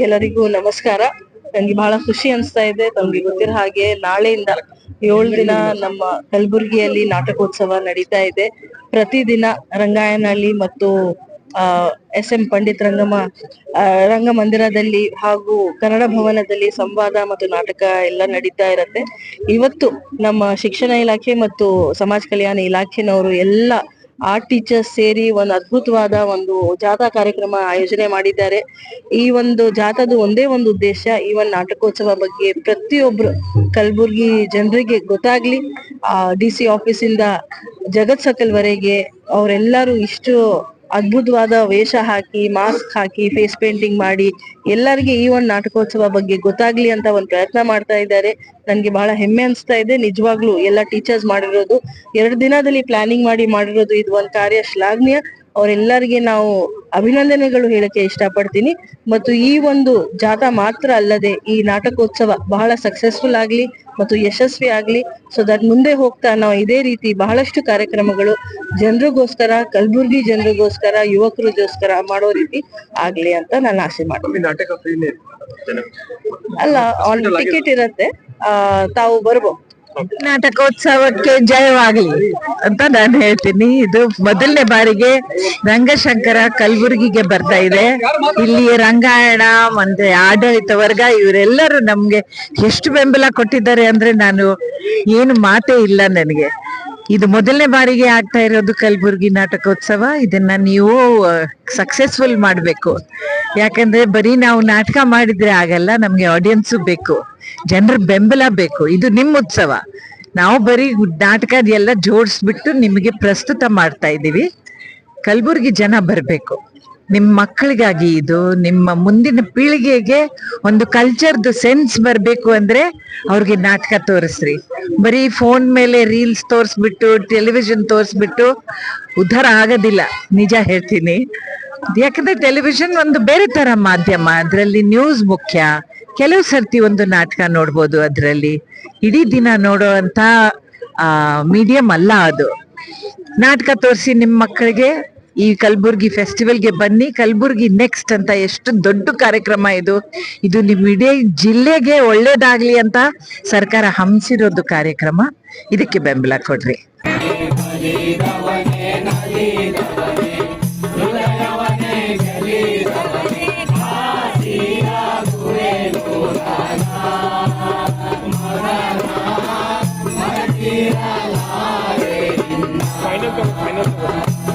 ಎಲ್ಲರಿಗೂ ನಮಸ್ಕಾರ. ನನಗೆ ಬಹಳ ಖುಷಿ ಅನಿಸ್ತಾ ಇದೆ. ತಮ್ಗೆ ಗೊತ್ತಿರೋ ಹಾಗೆ ನಾಳೆಯಿಂದ 7 ದಿನ ನಮ್ಮ ಕಲಬುರಗಿಯಲ್ಲಿ ನಾಟಕೋತ್ಸವ ನಡೀತಾ ಇದೆ. ಪ್ರತಿದಿನ ರಂಗಾಯನಹಳ್ಳಿ ಮತ್ತು SM ಪಂಡಿತ್ ರಂಗಮಂದಿರದಲ್ಲಿ ಹಾಗೂ ಕನ್ನಡ ಭವನದಲ್ಲಿ ಸಂವಾದ ಮತ್ತು ನಾಟಕ ಎಲ್ಲ ನಡೀತಾ ಇರತ್ತೆ. ಇವತ್ತು ನಮ್ಮ ಶಿಕ್ಷಣ ಇಲಾಖೆ ಮತ್ತು ಸಮಾಜ ಕಲ್ಯಾಣ ಇಲಾಖೆನವರು ಎಲ್ಲ ಆರ್ಟ್ ಟೀಚರ್ಸ್ ಸೇರಿ ಒಂದು ಅದ್ಭುತವಾದ ಒಂದು ಜಾಥಾ ಕಾರ್ಯಕ್ರಮ ಆಯೋಜನೆ ಮಾಡಿದ್ದಾರೆ. ಈ ಒಂದು ಜಾಥಾದ ಒಂದೇ ಒಂದು ಉದ್ದೇಶ, ಈ ಒಂದು ನಾಟಕೋತ್ಸವ ಬಗ್ಗೆ ಪ್ರತಿಯೊಬ್ರು ಕಲಬುರ್ಗಿ ಜನರಿಗೆ ಗೊತ್ತಾಗ್ಲಿ. DC ಆಫೀಸಿಂದ ಜಗತ್ ಸರ್ಕಲ್ವರೆಗೆ ಅವರೆಲ್ಲರೂ ಇಷ್ಟು ಅದ್ಭುತವಾದ ವೇಷ ಹಾಕಿ, ಮಾಸ್ಕ್ ಹಾಕಿ, ಫೇಸ್ ಪೇಂಟಿಂಗ್ ಮಾಡಿ ಎಲ್ಲರಿಗೆ ಈ ಒಂದು ನಾಟಕೋತ್ಸವ ಬಗ್ಗೆ ಗೊತ್ತಾಗ್ಲಿ ಅಂತ ಒಂದು ಪ್ರಯತ್ನ ಮಾಡ್ತಾ ಇದ್ದಾರೆ. ನನ್ಗೆ ಬಹಳ ಹೆಮ್ಮೆ ಅನಿಸ್ತಾ ಇದೆ. ನಿಜವಾಗ್ಲೂ ಎಲ್ಲ ಟೀಚರ್ಸ್ ಮಾಡಿರೋದು 2 ದಿನದಲ್ಲಿ ಪ್ಲಾನಿಂಗ್ ಮಾಡಿರೋದು ಇದು ಒಂದು ಕಾರ್ಯ ಶ್ಲಾಘನೀಯ. ಅವರೆಲ್ಲರಿಗೆ ನಾವು ಅಭಿನಂದನೆಗಳು ಹೇಳಕ್ಕೆ ಇಷ್ಟಪಡ್ತೀನಿ. ಮತ್ತು ಈ ಒಂದು ಜಾಥಾ ಮಾತ್ರ ಅಲ್ಲದೆ ಈ ನಾಟಕೋತ್ಸವ ಬಹಳ ಸಕ್ಸಸ್ಫುಲ್ ಆಗ್ಲಿ ಮತ್ತು ಯಶಸ್ವಿ ಆಗ್ಲಿ. ಸೊ ದಟ್ ಮುಂದೆ ಹೋಗ್ತಾ ನಾವು ಇದೇ ರೀತಿ ಬಹಳಷ್ಟು ಕಾರ್ಯಕ್ರಮಗಳು ಜನರಿಗೋಸ್ಕರ, ಕಲಬುರ್ಗಿ ಜನರಿಗೋಸ್ಕರ, ಯುವಕರಿಗೋಸ್ಕರ ಮಾಡೋ ರೀತಿ ಆಗ್ಲಿ ಅಂತ ನಾನು ಆಸೆ ಮಾಡ್ತೀನಿ. ಅಲ್ಲ, ಆನ್ ಟಿಕೆಟ್ ಇರತ್ತೆ, ತಾವು ಬರ್ಬೋದು. ನಾಟಕೋತ್ಸವಕ್ಕೆ ಜಯವಾಗಲಿ ಅಂತ ನಾನು ಹೇಳ್ತೀನಿ. ಇದು ಮೊದಲನೇ ಬಾರಿಗೆ ರಂಗಶಂಕರ ಕಲಬುರ್ಗಿಗೆ ಬರ್ತಾ ಇದೆ. ಇಲ್ಲಿ ರಂಗಾಯಣ ಮತ್ತೆ ಆಡಳಿತ ವರ್ಗ ಇವರೆಲ್ಲರೂ ನಮ್ಗೆ ಎಷ್ಟು ಬೆಂಬಲ ಕೊಟ್ಟಿದ್ದಾರೆ ಅಂದ್ರೆ ನಾನು ಏನು ಮಾತೇ ಇಲ್ಲ ನನಗೆ. ಇದು ಮೊದಲನೇ ಬಾರಿಗೆ ಆಗ್ತಾ ಇರೋದು ಕಲಬುರ್ಗಿ ನಾಟಕೋತ್ಸವ. ಇದನ್ನ ನೀವು ಸಕ್ಸಸ್ಫುಲ್ ಮಾಡ್ಬೇಕು. ಯಾಕಂದ್ರೆ ಬರೀ ನಾವು ನಾಟಕ ಮಾಡಿದ್ರೆ ಆಗಲ್ಲ, ನಮ್ಗೆ ಆಡಿಯನ್ಸು ಬೇಕು, ಜನರ ಬೆಂಬಲ ಬೇಕು. ಇದು ನಿಮ್ಮ ಉತ್ಸವ. ನಾವು ಬರೀ ನಾಟಕ ಎಲ್ಲ ಜೋಡಿಸ್ಬಿಟ್ಟು ನಿಮಗೆ ಪ್ರಸ್ತುತ ಮಾಡ್ತಾ ಇದ್ದೀವಿ. ಕಲಬುರ್ಗಿ ಜನ ಬರ್ಬೇಕು. ನಿಮ್ಮ ಮಕ್ಕಳಿಗಾಗಿ, ಇದು ನಿಮ್ಮ ಮುಂದಿನ ಪೀಳಿಗೆಗೆ ಒಂದು ಕಲ್ಚರ್ದು ಸೆನ್ಸ್ ಬರ್ಬೇಕು ಅಂದ್ರೆ ಅವ್ರಿಗೆ ನಾಟಕ ತೋರಿಸ್ರಿ. ಬರೀ ಫೋನ್ ಮೇಲೆ ರೀಲ್ಸ್ ತೋರಿಸ್ಬಿಟ್ಟು, ಟೆಲಿವಿಷನ್ ತೋರಿಸ್ಬಿಟ್ಟು ಉದ್ಧಾರ ಆಗೋದಿಲ್ಲ, ನಿಜ ಹೇಳ್ತೀನಿ. ಯಾಕಂದ್ರೆ ಟೆಲಿವಿಷನ್ ಒಂದು ಬೇರೆ ತರ ಮಾಧ್ಯಮ, ಅದರಲ್ಲಿ ನ್ಯೂಸ್ ಮುಖ್ಯ. ಕೆಲವು ಸರ್ತಿ ಒಂದು ನಾಟಕ ನೋಡ್ಬೋದು, ಅದರಲ್ಲಿ ಇಡೀ ದಿನ ನೋಡೋ ಅಂತ ಮೀಡಿಯಂ ಅಲ್ಲ ಅದು. ನಾಟಕ ತೋರಿಸಿ ನಿಮ್ಮ ಮಕ್ಕಳಿಗೆ. ಈ ಕಲಬುರ್ಗಿ ಫೆಸ್ಟಿವಲ್ಗೆ ಬನ್ನಿ. ಕಲಬುರ್ಗಿ ನೆಕ್ಸ್ಟ್ ಅಂತ ಎಷ್ಟು ದೊಡ್ಡ ಕಾರ್ಯಕ್ರಮ ಇದು. ಇದು ನಿಮ್ಮ ಇಡೀ ಜಿಲ್ಲೆಗೆ ಒಳ್ಳೇದಾಗ್ಲಿ ಅಂತ ಸರ್ಕಾರ ಹಮ್ಮಿಸಿರೋದು ಕಾರ್ಯಕ್ರಮ. ಇದಕ್ಕೆ ಬೆಂಬಲ ಕೊಡ್ರಿ. final